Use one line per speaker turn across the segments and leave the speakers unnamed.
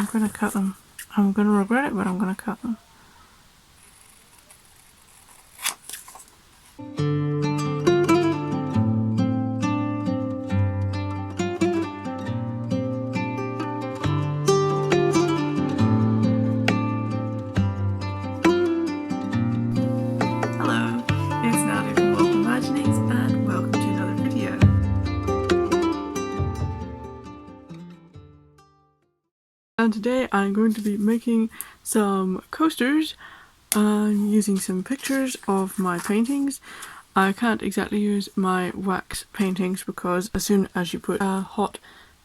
I'm gonna cut them. I'm gonna regret it, but I'm gonna cut them. Hello, it's Natalie from Wild Imaginings and welcome to another video. And today I'm going to be making some coasters. I'm using some pictures of my paintings. I can't exactly use my wax paintings because as soon as you put a hot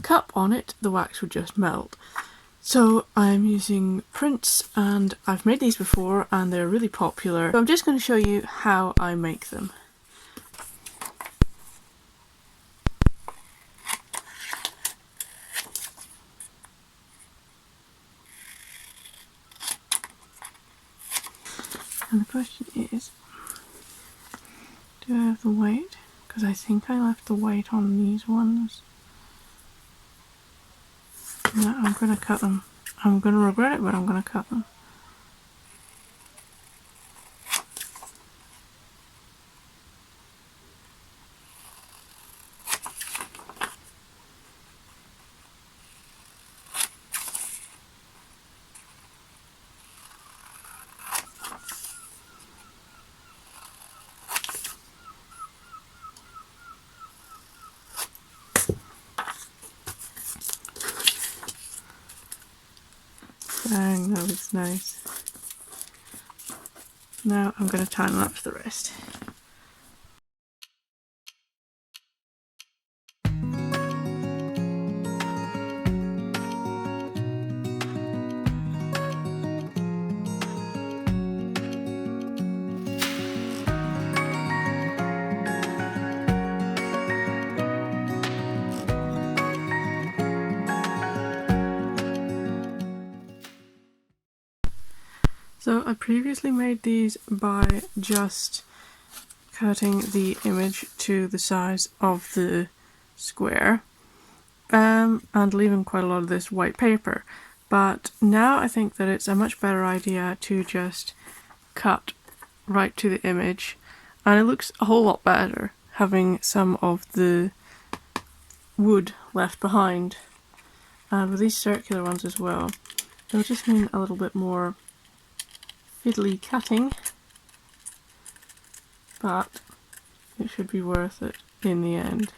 cup on it, the wax would just melt. So I'm using prints, and I've made these before and they're really popular. So I'm just going to show you how I make them. And the question is, do I have the weight? Because I think I left the weight on these ones. No, I'm going to cut them. I'm going to regret it, but I'm going to cut them. Dang, that looks nice. Now I'm going to time lapse the rest. So I previously made these by just cutting the image to the size of the square and leaving quite a lot of this white paper. But now I think that it's a much better idea to just cut right to the image, and it looks a whole lot better having some of the wood left behind. And with these circular ones as well, it'll just mean a little bit more fiddly cutting, but it should be worth it in the end.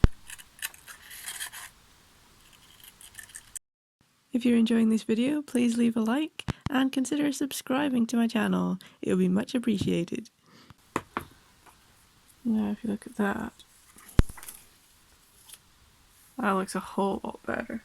If you're enjoying this video, please leave a like and consider subscribing to my channel. It will be much appreciated. Now if you look at that, that looks a whole lot better.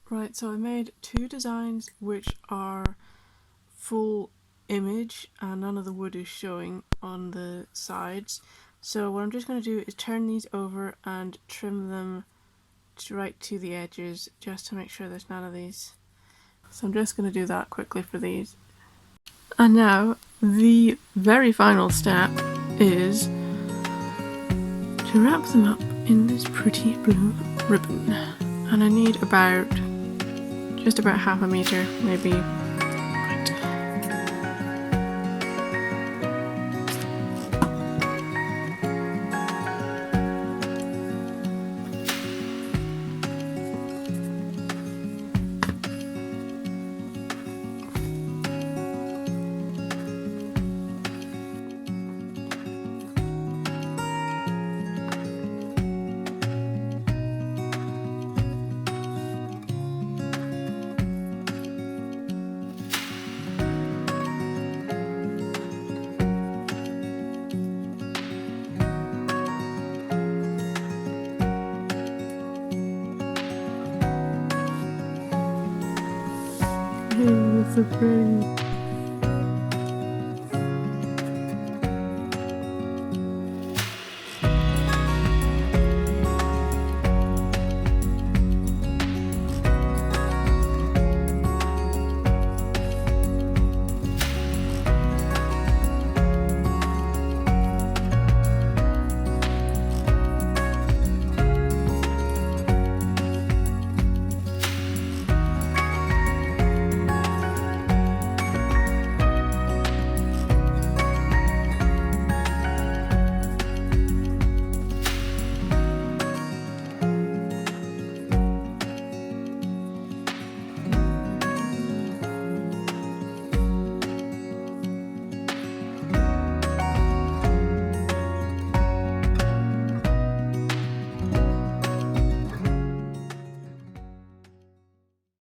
Right, so I made two designs which are full image and none of the wood is showing on the sides. So what I'm just going to do is turn these over and trim them right to the edges just to make sure there's none of these. So I'm just going to do that quickly for these. And now the very final step is to wrap them up in this pretty blue ribbon. And I need just about half a meter, maybe. Right. Hey, it's so pretty.